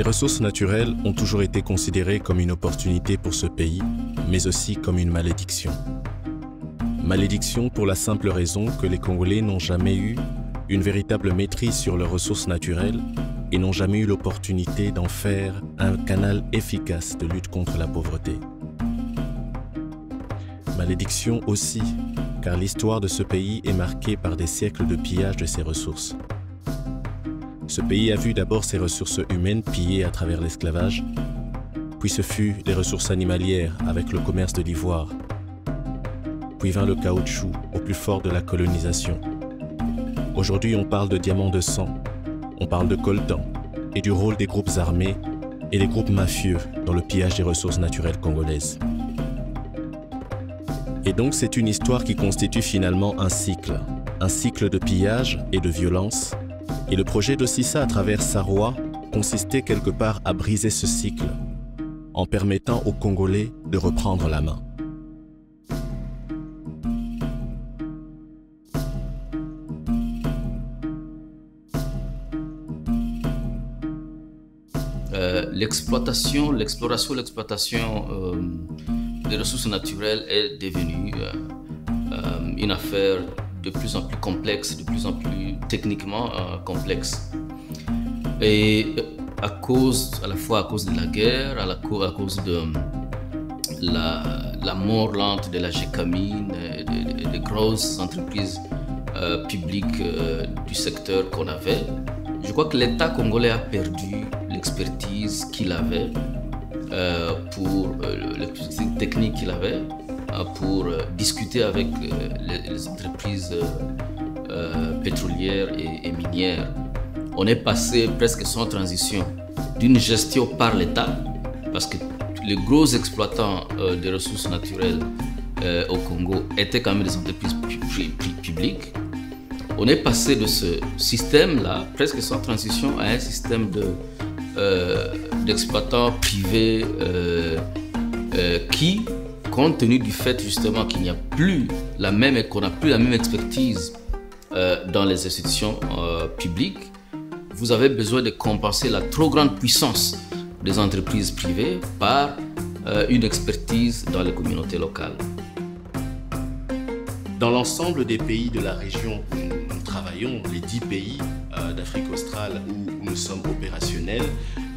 ressources naturelles ont toujours été considérées comme une opportunité pour ce pays, mais aussi comme une malédiction. Malédiction pour la simple raison que les Congolais n'ont jamais eu une véritable maîtrise sur leurs ressources naturelles et n'ont jamais eu l'opportunité d'en faire un canal efficace de lutte contre la pauvreté. Malédiction aussi, car l'histoire de ce pays est marquée par des siècles de pillage de ses ressources. Ce pays a vu d'abord ses ressources humaines pillées à travers l'esclavage, puis ce fut les ressources animalières avec le commerce de l'ivoire, puis vint le caoutchouc au plus fort de la colonisation. Aujourd'hui, on parle de diamants de sang, on parle de coltan et du rôle des groupes armés et des groupes mafieux dans le pillage des ressources naturelles congolaises. Et donc c'est une histoire qui constitue finalement un cycle de pillage et de violence. Et le projet d'Ossissa à travers Sarrois consistait quelque part à briser ce cycle en permettant aux Congolais de reprendre la main. L'exploration des ressources naturelles est devenue une affaire de plus en plus complexe, de plus en plus techniquement complexe. Et à la fois à cause de la guerre, à cause de la mort lente de la Gécamine, des grosses entreprises publiques du secteur qu'on avait, je crois que l'État congolais a perdu l'expertise qu'il avait pour l'expertise technique qu'il avait pour discuter avec les entreprises pétrolières et minières. On est passé presque sans transition d'une gestion par l'État, parce que les gros exploitants des ressources naturelles au Congo étaient quand même des entreprises publiques. On est passé de ce système-là, presque sans transition, à un système d'exploitants privés qui, compte tenu du fait justement qu'il n'y a plus qu'on n'a plus la même expertise dans les institutions publiques, vous avez besoin de compenser la trop grande puissance des entreprises privées par une expertise dans les communautés locales. Dans l'ensemble des pays de la région où nous travaillons, les 10 pays d'Afrique australe où nous sommes opérationnels,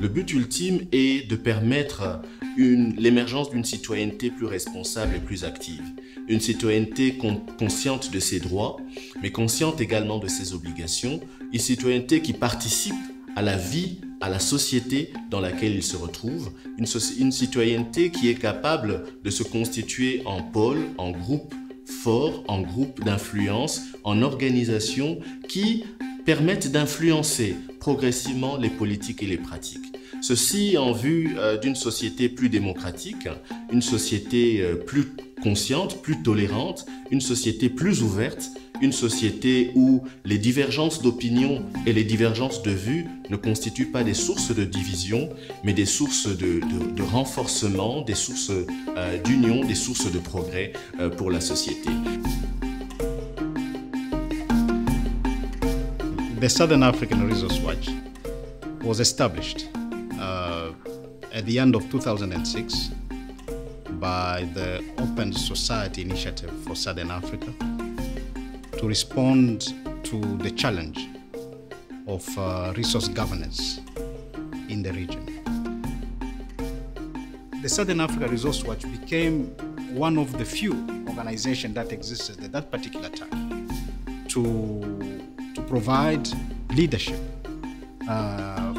le but ultime est de permettre l'émergence d'une citoyenneté plus responsable et plus active. Une citoyenneté consciente de ses droits, mais consciente également de ses obligations. Une citoyenneté qui participe à la vie, à la société dans laquelle il se retrouve. Une citoyenneté qui est capable de se constituer en pôle, en groupe fort, en groupe d'influence, en organisation qui permettent d'influencer progressivement les politiques et les pratiques. Ceci en vue d'une société plus démocratique, une société plus consciente, plus tolérante, une société plus ouverte, une société où les divergences d'opinion et les divergences de vues ne constituent pas des sources de division, mais des sources de renforcement, des sources d'union, des sources de progrès pour la société. The Southern African Resource Watch was established at the end of 2006 by the Open Society Initiative for Southern Africa to respond to the challenge of resource governance in the region. The Southern Africa Resource Watch became one of the few organizations that existed at that particular time to provide leadership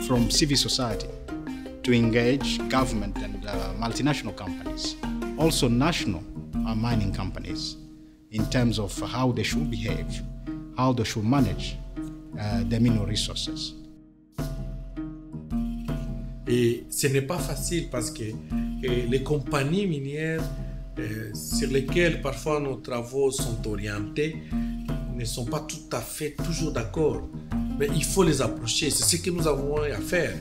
from civil society to engage government and multinational companies, also national mining companies, in terms of how they should behave, how they should manage their mineral resources. Et ce n'est pas facile parce que les compagnies minières sur lesquelles parfois nos travaux sont orientés ne sont pas tout à fait toujours d'accord. Mais il faut les approcher, c'est ce que nous avons à faire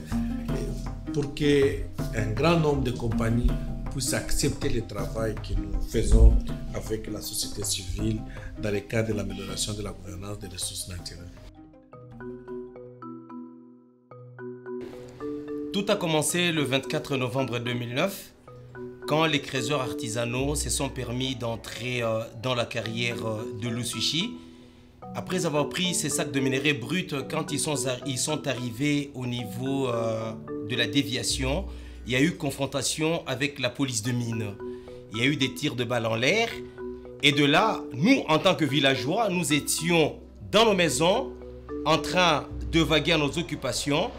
pour qu'un grand nombre de compagnies puissent accepter le travail que nous faisons avec la société civile dans le cadre de l'amélioration de la gouvernance des ressources naturelles. Tout a commencé le 24 novembre 2009, quand les creuseurs artisanaux se sont permis d'entrer dans la carrière de l'Usushi. Après avoir pris ces sacs de minerais bruts, quand ils sont arrivés au niveau de la déviation, il y a eu confrontation avec la police de mine. Il y a eu des tirs de balles en l'air. Et de là, nous, en tant que villageois, nous étions dans nos maisons, en train de vaguer à nos occupations.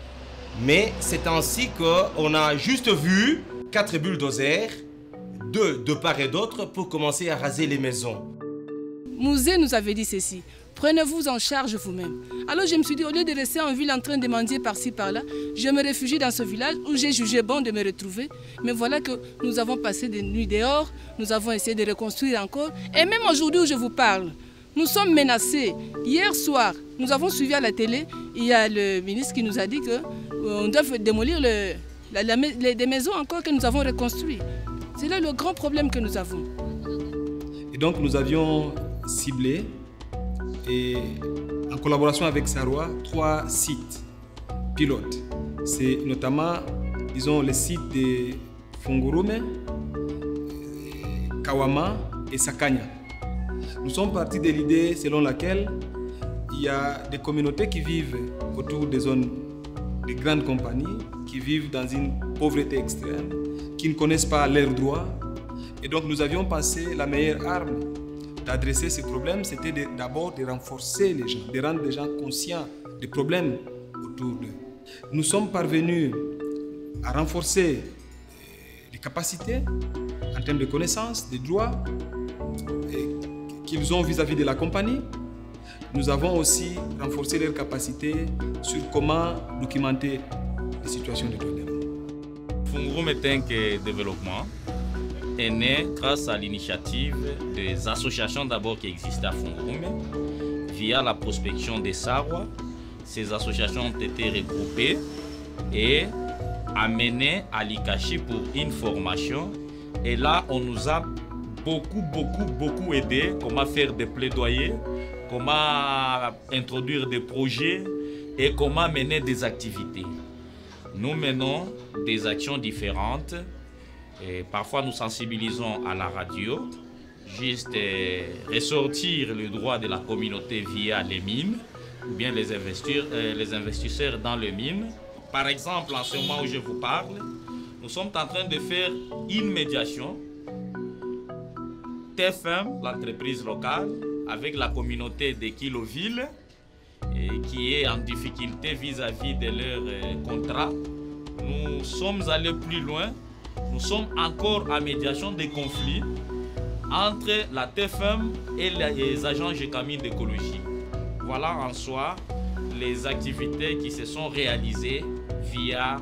Mais c'est ainsi qu'on a juste vu 4 bulldozers, 2 de part et d'autre, pour commencer à raser les maisons. Mouzé nous avait dit ceci: prenez-vous en charge vous-même. Alors je me suis dit, au lieu de rester en ville en train de mendier par-ci par-là, je me réfugie dans ce village où j'ai jugé bon de me retrouver. Mais voilà que nous avons passé des nuits dehors, nous avons essayé de reconstruire encore. Et même aujourd'hui où je vous parle, nous sommes menacés. Hier soir, nous avons suivi à la télé, il y a le ministre qui nous a dit qu'on doit démolir des maisons encore que nous avons reconstruites. C'est là le grand problème que nous avons. Et donc nous avions ciblé, et en collaboration avec Sarwa, 3 sites pilotes. C'est notamment, disons, les sites de Fungurume, Kawama et Sakanya. Nous sommes partis de l'idée selon laquelle il y a des communautés qui vivent autour des zones de grandes compagnies, qui vivent dans une pauvreté extrême, qui ne connaissent pas leurs droits. Et donc nous avions pensé la meilleure arme d'adresser ces problèmes, c'était d'abord de renforcer les gens, de rendre les gens conscients des problèmes autour d'eux. Nous sommes parvenus à renforcer les capacités en termes de connaissances, des droits qu'ils ont vis-à-vis de la compagnie. Nous avons aussi renforcé leurs capacités sur comment documenter les situations de droits de l'homme. Fungurume Tank Développement est né grâce à l'initiative des associations d'abord qui existaient à Fungurume. Via la prospection des Sarwa, ces associations ont été regroupées et amenées à Likachi pour une formation. Et là, on nous a beaucoup aidé, comment faire des plaidoyers, comment introduire des projets et comment mener des activités. Nous menons des actions différentes. Et parfois, nous sensibilisons à la radio, juste ressortir le droit de la communauté via les mines, ou bien les investisseurs dans les mines. Par exemple, en ce moment où je vous parle, nous sommes en train de faire une médiation. TFM, l'entreprise locale, avec la communauté de Kiloville, qui est en difficulté vis-à-vis de leur contrat. Nous sommes allés plus loin. Nous sommes encore en médiation des conflits entre la TFM et les agents GECAMINE d'écologie. Voilà en soi les activités qui se sont réalisées via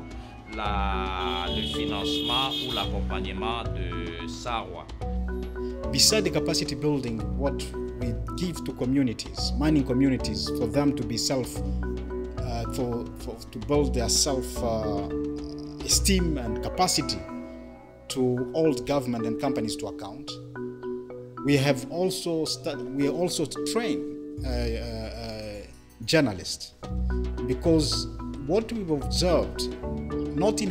le financement ou l'accompagnement de Sarwa. Beside the capacity building, what we give to communities, mining communities, for them to be to build their self-esteem and capacity to hold government and companies to account. We have also trained journalists, because what we've observed, not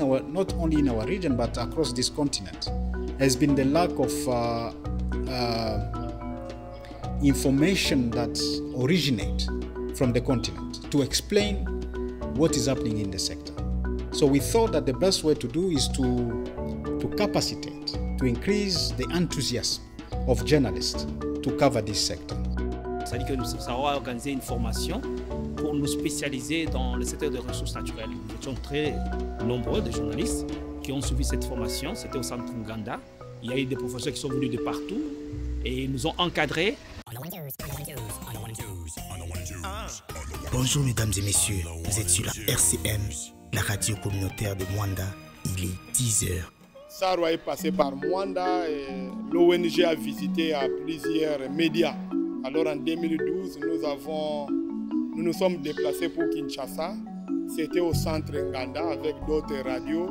only in our region but across this continent, has been the lack of information that originate from the continent to explain what is happening in the sector. So we thought that the best way to do is to capacitate, to increase the enthusiasm of journalists to cover this sector. C'est-à-dire que nous avons organisé une formation pour nous spécialiser dans le secteur des ressources naturelles. Nous étions très nombreux de journalistes qui ont suivi cette formation. C'était au centre Nganda. Il y a eu des professeurs qui sont venus de partout et ils nous ont encadrés. Bonjour mesdames et messieurs, vous êtes sur la RCM, la radio communautaire de Mwanda. Il est 10h. Sarwa est passé par Mwanda et l'ONG a visité à plusieurs médias. Alors en 2012, nous nous sommes déplacés pour Kinshasa. C'était au centre Nganda avec d'autres radios.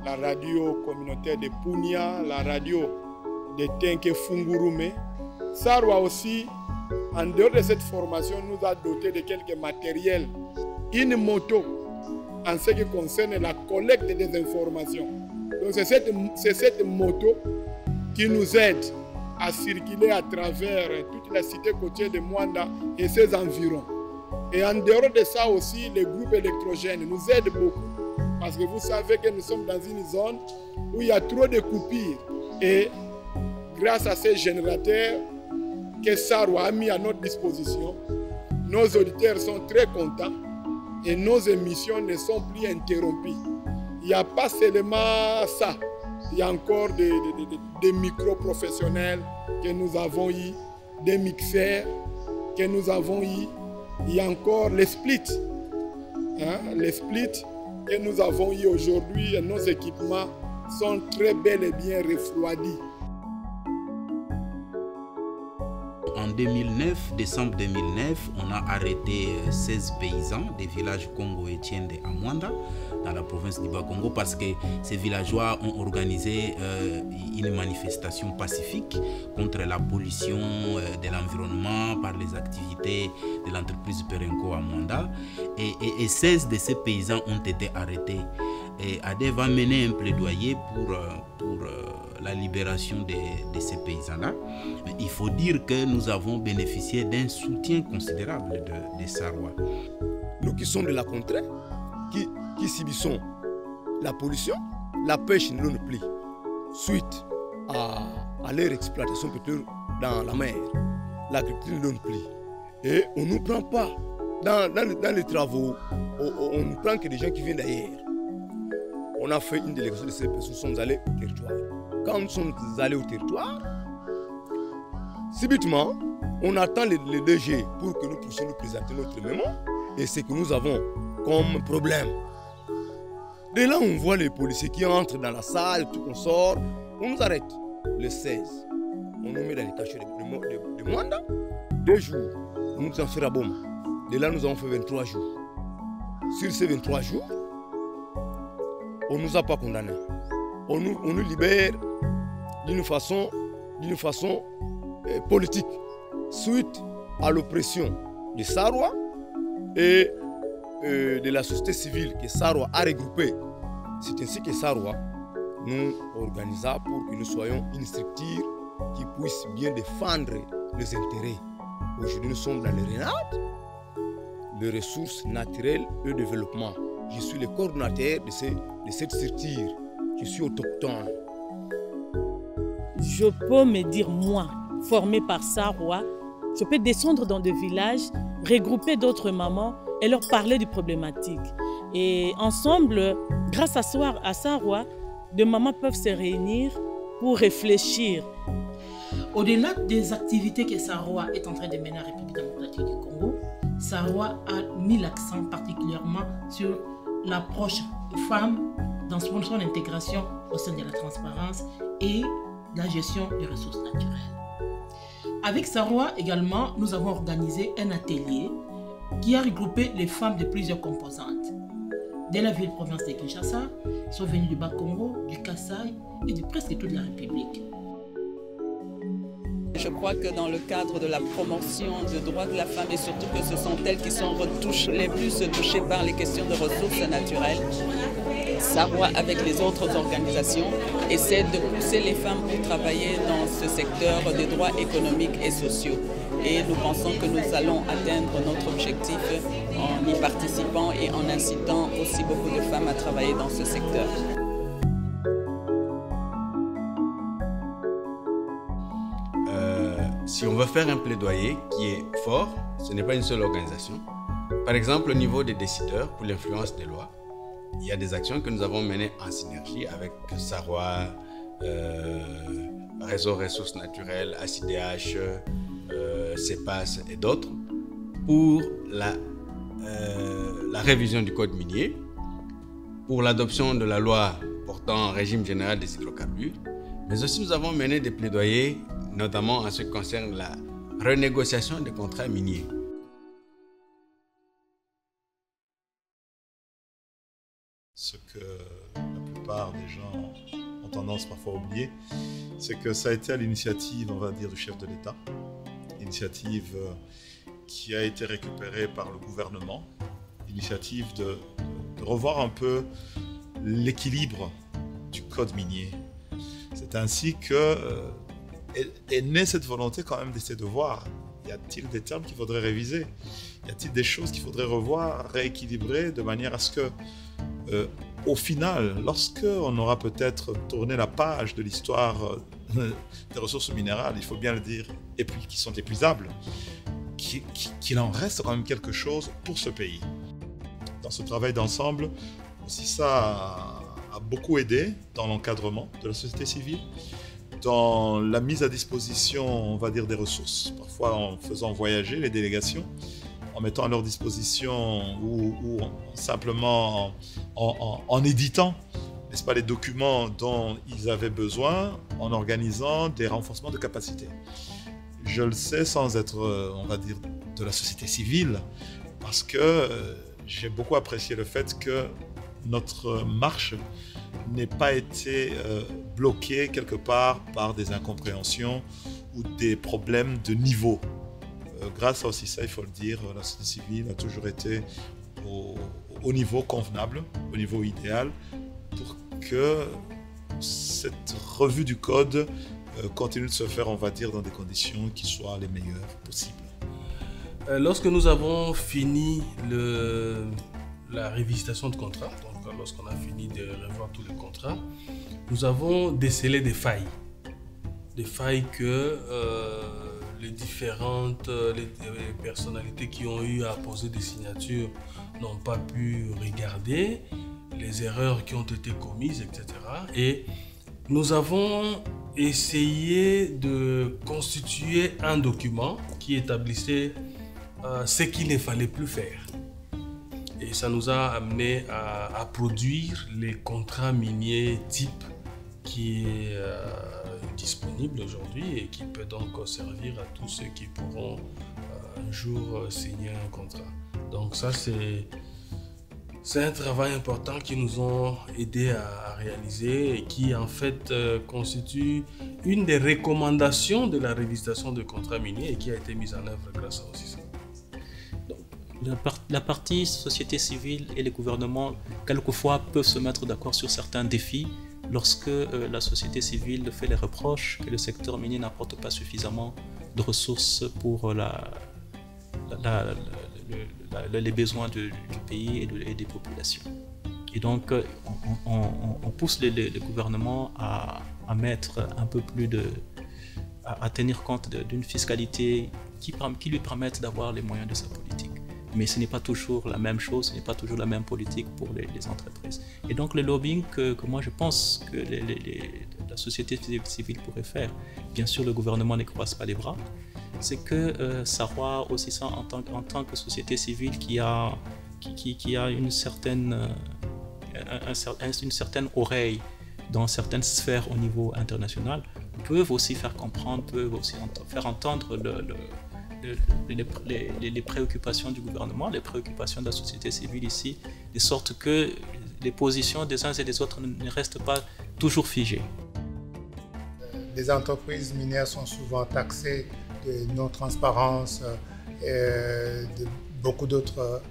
La radio communautaire de Punia, la radio de Tenke Fungurume. Sarwa aussi, en dehors de cette formation, nous a doté de quelques matériels. Une moto en ce qui concerne la collecte des informations. Donc c'est cette moto qui nous aide à circuler à travers toute la cité côtière de Mwanda et ses environs. Et en dehors de ça aussi, les groupes électrogènes nous aident beaucoup. Parce que vous savez que nous sommes dans une zone où il y a trop de coupures. Et grâce à ces générateurs que Sarwa a mis à notre disposition, nos auditeurs sont très contents et nos émissions ne sont plus interrompues. Il n'y a pas seulement ça. Il y a encore des micro-professionnels que nous avons eu, des mixeurs que nous avons eu. Il y a encore les splits. Les splits que nous avons eu aujourd'hui, nos équipements sont très bel et bien refroidis. En 2009, décembre 2009, on a arrêté 16 paysans des villages Congo-Etienne à Mwanda, dans la province du Bas-Congo, parce que ces villageois ont organisé une manifestation pacifique contre la pollution de l'environnement par les activités de l'entreprise Perenco à Mwanda. Et 16 de ces paysans ont été arrêtés. Et ADEV va mener un plaidoyer pour la libération de ces paysans-là. Il faut dire que nous avons bénéficié d'un soutien considérable des Sarwa. Nous qui sommes de la contrée, qui subissons la pollution, la pêche ne nous plaît. Suite à leur exploitation peut-être dans la mer, l'agriculture ne nous plaît. Et on ne nous prend pas dans les travaux, on ne prend que des gens qui viennent d'ailleurs. On a fait une délégation de ces personnes, nous sommes allés au territoire. Quand nous sommes allés au territoire, subitement, on attend les DG pour que nous puissions nous présenter notre mémo et ce que nous avons comme problème. Dès là, on voit les policiers qui entrent dans la salle, tout qu'on sort, on nous arrête. Le 16, on nous met dans les cachets de Mwanda. 2 jours, on nous en fait à Boma. Dès là, nous avons fait 23 jours. Sur ces 23 jours, on ne nous a pas condamnés. On nous libère d'une façon politique, suite à l'oppression de Sarwa et de la société civile que Sarwa a regroupée. C'est ainsi que Sarwa nous organisa pour que nous soyons une structure qui puisse bien défendre les intérêts. Aujourd'hui, nous sommes dans les RENAD, les ressources naturelles et le développement. Je suis le coordonnateur de cette structure. Je suis autochtone. Je peux me dire, moi, formée par Sarwa, je peux descendre dans des villages, regrouper d'autres mamans et leur parler des problématiques. Et ensemble, grâce à Sarwa, des mamans peuvent se réunir pour réfléchir. Au-delà des activités que Sarwa est en train de mener à la République démocratique du Congo, Sarwa a mis l'accent particulièrement sur l'approche femmes dans son intégration au sein de la transparence et la gestion des ressources naturelles. Avec Sarwa également, nous avons organisé un atelier qui a regroupé les femmes de plusieurs composantes. De la ville-province de Kinshasa, sont venues du Bas-Congo, du Kasaï et de presque toute la République. Je crois que dans le cadre de la promotion des droits de la femme et surtout que ce sont elles qui sont les plus touchées par les questions de ressources naturelles, Sarwa avec les autres organisations essaie de pousser les femmes pour travailler dans ce secteur des droits économiques et sociaux. Et nous pensons que nous allons atteindre notre objectif en y participant et en incitant aussi beaucoup de femmes à travailler dans ce secteur. Si on veut faire un plaidoyer qui est fort, ce n'est pas une seule organisation. Par exemple, au niveau des décideurs, pour l'influence des lois, il y a des actions que nous avons menées en synergie avec Sarwa, Réseau Ressources Naturelles, ACDH, CEPAS et d'autres, pour la révision du code minier, pour l'adoption de la loi portant un régime général des hydrocarbures, mais aussi nous avons mené des plaidoyers, notamment en ce qui concerne la renégociation des contrats miniers. Ce que la plupart des gens ont tendance parfois à oublier, c'est que ça a été à l'initiative, on va dire, du chef de l'État, initiative qui a été récupérée par le gouvernement, initiative de revoir un peu l'équilibre du code minier. C'est ainsi que est née cette volonté quand même d'essayer de voir, y a-t-il des termes qu'il faudrait réviser? Y a-t-il des choses qu'il faudrait revoir, rééquilibrer de manière à ce que, au final, lorsqu'on aura peut-être tourné la page de l'histoire des ressources minérales, il faut bien le dire, et puis qui sont épuisables, qu'il en reste quand même quelque chose pour ce pays. Dans ce travail d'ensemble, aussi ça a beaucoup aidé dans l'encadrement de la société civile, dans la mise à disposition, on va dire, des ressources, parfois en faisant voyager les délégations, en mettant à leur disposition ou simplement en éditant, n'est-ce pas, les documents dont ils avaient besoin, en organisant des renforcements de capacités. Je le sais sans être, on va dire, de la société civile, parce que j'ai beaucoup apprécié le fait que notre marche n'ait pas été bloquée quelque part par des incompréhensions ou des problèmes de niveau. Grâce à aussi ça, il faut le dire, la société civile a toujours été au niveau convenable, au niveau idéal, pour que cette revue du code continue de se faire, on va dire, dans des conditions qui soient les meilleures possibles. Lorsque nous avons fini la révisitation de contrat, donc lorsqu'on a fini de revoir tous les contrats, nous avons décelé des failles que les différentes les personnalités qui ont eu à poser des signatures n'ont pas pu regarder, les erreurs qui ont été commises, etc. Et nous avons essayé de constituer un document qui établissait ce qu'il ne fallait plus faire. Et ça nous a amené à produire les contrats miniers type qui est disponible aujourd'hui et qui peut donc servir à tous ceux qui pourront un jour signer un contrat. Donc ça, c'est un travail important qui nous ont aidé à réaliser et qui en fait constitue une des recommandations de la révisation de contrats miniers et qui a été mise en œuvre grâce à OCISA. La partie société civile et les gouvernements, quelquefois, peuvent se mettre d'accord sur certains défis lorsque la société civile fait les reproches que le secteur minier n'apporte pas suffisamment de ressources pour les besoins du pays et des populations. Et donc, on pousse les gouvernements à mettre un peu plus à tenir compte d'une fiscalité qui lui permette d'avoir les moyens de sa politique. Mais ce n'est pas toujours la même chose, ce n'est pas toujours la même politique pour les entreprises. Et donc le lobbying que moi je pense que la société civile pourrait faire, bien sûr le gouvernement ne croise pas les bras, c'est que Sarrois aussi ça en tant que société civile qui a une certaine oreille dans certaines sphères au niveau international, peuvent aussi faire comprendre, peuvent aussi faire entendre les préoccupations du gouvernement, les préoccupations de la société civile ici, de sorte que les positions des uns et des autres ne restent pas toujours figées. Les entreprises minières sont souvent taxées de non-transparence et de beaucoup d'autres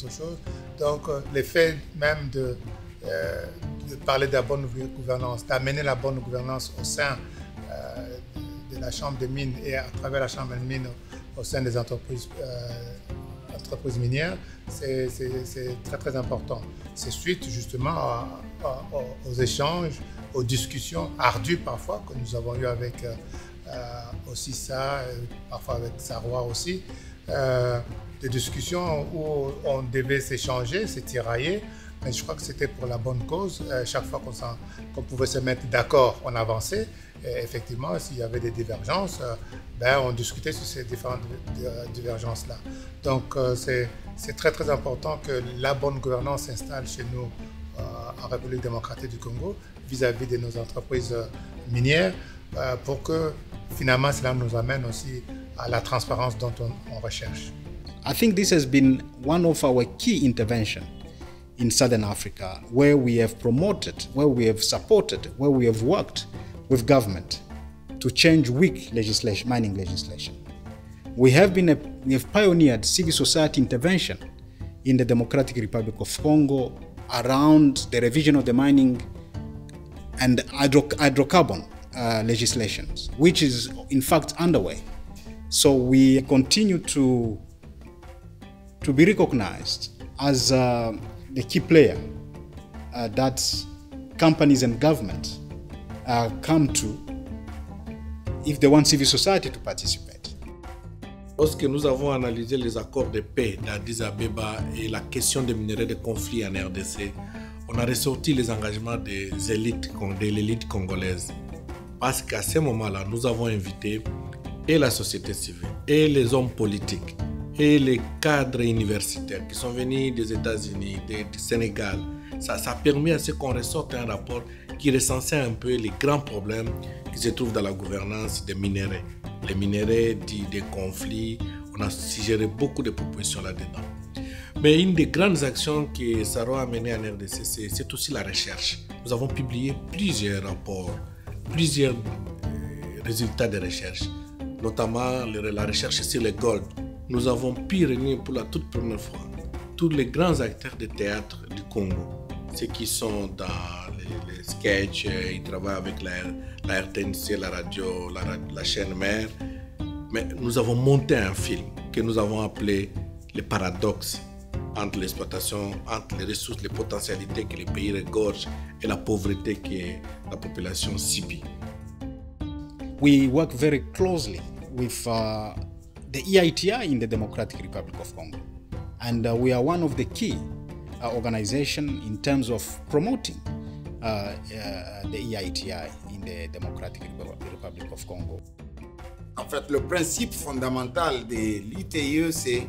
choses. Donc le fait même de parler de la bonne gouvernance, d'amener la bonne gouvernance au sein de la Chambre des mines et à travers la Chambre des mines au sein des entreprises minières, c'est très très important. C'est suite justement aux échanges, aux discussions ardues parfois que nous avons eues avec OCISA, parfois avec Sarrois aussi, des discussions où on devait s'échanger, se tirailler, mais je crois que c'était pour la bonne cause. Chaque fois qu'on pouvait se mettre d'accord, on avançait. Et effectivement, s'il y avait des divergences, on discutait sur ces différentes divergences-là. Donc c'est très très important que la bonne gouvernance s'installe chez nous en République démocratique du Congo vis-à-vis de nos entreprises minières pour que finalement cela nous amène aussi à la transparence dont on recherche. I think this has been one of our key interventions in Southern Africa, where we have promoted, where we have supported, where we have worked with government to change weak legislation, mining legislation. We have pioneered civil society intervention in the Democratic Republic of Congo around the revision of the mining and hydrocarbon legislations, which is in fact underway. So we continue to be recognized as the key player that companies and government come to if they want civil society to participate. Lorsque nous avons analysé les accords de paix d'Addis Abeba et la question des minerais de conflit en RDC, on a ressorti les engagements de l'élite congolaise. Parce qu'à ce moment-là, nous avons invité et la société civile, et les hommes politiques, et les cadres universitaires qui sont venus des États-Unis, du Sénégal. Ça a permis à ce qu'on ressorte un rapport qui recensait un peu les grands problèmes qui se trouvent dans la gouvernance des minéraux. Les minéraux des conflits, on a suggéré beaucoup de propositions là-dedans. Mais une des grandes actions que Saroa a menées en RDC, c'est aussi la recherche. Nous avons publié plusieurs rapports, plusieurs résultats de recherche, notamment la recherche sur le gold. Nous avons pu réunir pour la toute première fois tous les grands acteurs de théâtre du Congo, ceux qui sont dans les sketchs, ils travaillent avec la RTNC, la radio, la chaîne mère. Mais nous avons monté un film que nous avons appelé Le paradoxe entre l'exploitation, entre les ressources, les potentialités que les pays regorgent et la pauvreté que la population subit. We work very closely with the EITI in the Democratic Republic of Congo. And we are one of the key organizations in terms of promoting the EITI in the Democratic Republic of Congo. En fait, le principe fondamental de l'ITIE, c'est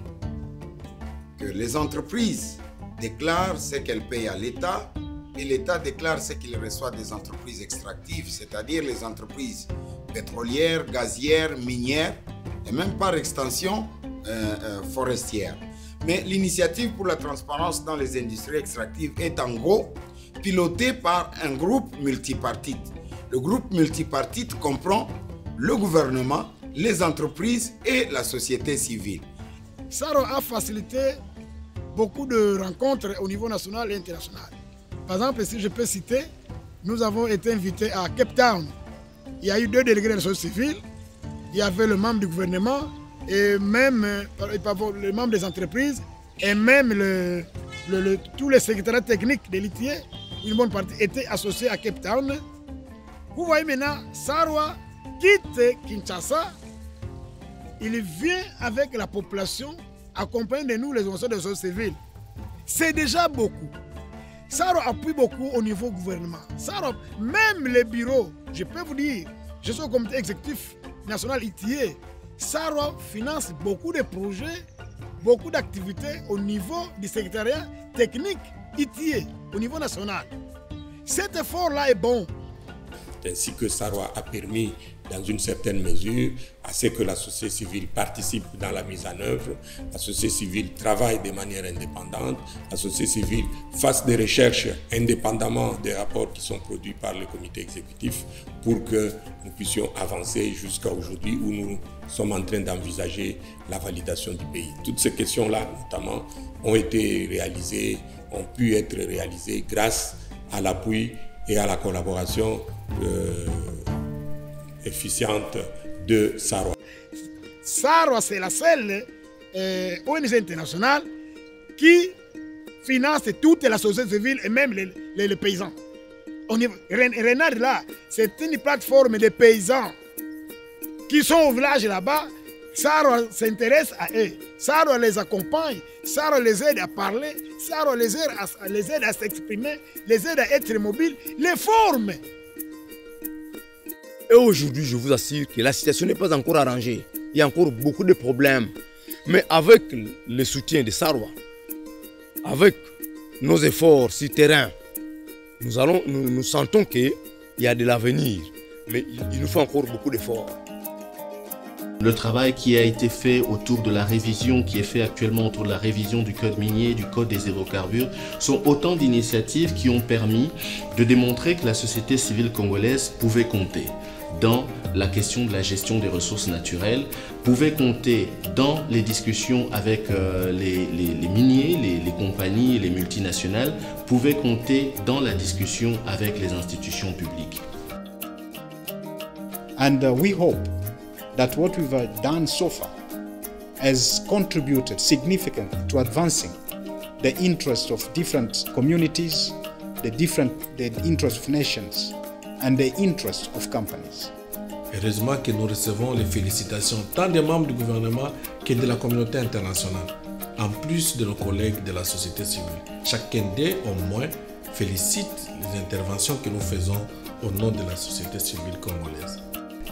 que les entreprises déclarent ce qu'elles payent à l'État et l'État déclare ce qu'il reçoit des entreprises extractives, c'est-à-dire les entreprises pétrolières, gazières, minières et même par extension forestières. Mais l'initiative pour la transparence dans les industries extractives est en gros pilotée par un groupe multipartite. Le groupe multipartite comprend le gouvernement, les entreprises et la société civile. SARO a facilité beaucoup de rencontres au niveau national et international. Par exemple, si je peux citer, nous avons été invités à Cape Town. Il y a eu 2 délégués de la société civile, il y avait le membre du gouvernement et même le membre des entreprises et même tous les secrétariats techniques de l'ITIE, une bonne partie étaient associés à Cape Town. Vous voyez maintenant, SARO quitte Kinshasa, il vient avec la population, accompagne de nous les organisations de la société civile. C'est déjà beaucoup. SARO appuie beaucoup au niveau gouvernement. SARO, même les bureaux, je peux vous dire, je suis au comité exécutif national ITIE, SARO finance beaucoup de projets, beaucoup d'activités au niveau du secrétariat technique ITIE, au niveau national. Cet effort-là est bon. Ainsi que SARO a permis, dans une certaine mesure, à ce que la société civile participe dans la mise en œuvre, la société civile travaille de manière indépendante, la société civile fasse des recherches indépendamment des rapports qui sont produits par le comité exécutif pour que nous puissions avancer jusqu'à aujourd'hui où nous sommes en train d'envisager la validation du pays. Toutes ces questions-là, notamment, ont été réalisées, ont pu être réalisées grâce à l'appui et à la collaboration efficiente de SARO. SARO, c'est la seule ONG internationale qui finance toute la société civile et même les paysans. Renard, là, c'est une plateforme de paysans qui sont au village là-bas. SARO s'intéresse à eux. SARO les accompagne. SARO les aide à parler. SARO les aide à s'exprimer, les aide à être mobiles, les forme. Et aujourd'hui, je vous assure que la situation n'est pas encore arrangée. Il y a encore beaucoup de problèmes. Mais avec le soutien de SARO, avec nos efforts sur terrain, nous sentons qu'il y a de l'avenir. Mais il nous faut encore beaucoup d'efforts. le travail qui a été fait autour de la révision, qui est fait actuellement autour de la révision du code minier, du code des hydrocarbures, sont autant d'initiatives qui ont permis de démontrer que la société civile congolaise pouvait compter dans la question de la gestion des ressources naturelles, pouvait compter dans les discussions avec les miniers, les compagnies, les multinationales, pouvait compter dans la discussion avec les institutions publiques. And we hope that what we've done so far has contributed significantly to advancing the interests of different communities, the interests of nations, and the interests of companies. Heureusement que nous recevons les félicitations tant des membres du gouvernement que de la communauté internationale, en plus de nos collègues de la société civile. Chacun d'eux, au moins, félicite les interventions que nous faisons au nom de la société civile congolaise.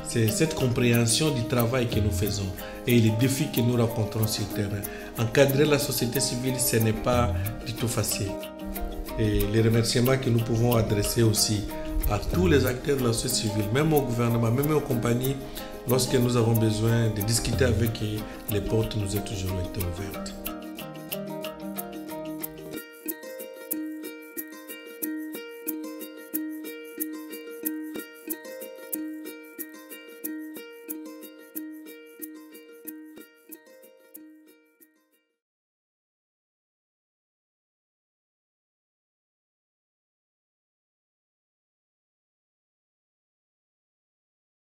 C'est cette compréhension du travail que nous faisons et les défis que nous rencontrons sur le terrain. Encadrer la société civile, ce n'est pas du tout facile. Et les remerciements que nous pouvons adresser aussi à tous les acteurs de la société civile, même au gouvernement, même aux compagnies, lorsque nous avons besoin de discuter avec eux, les portes nous ont toujours été ouvertes.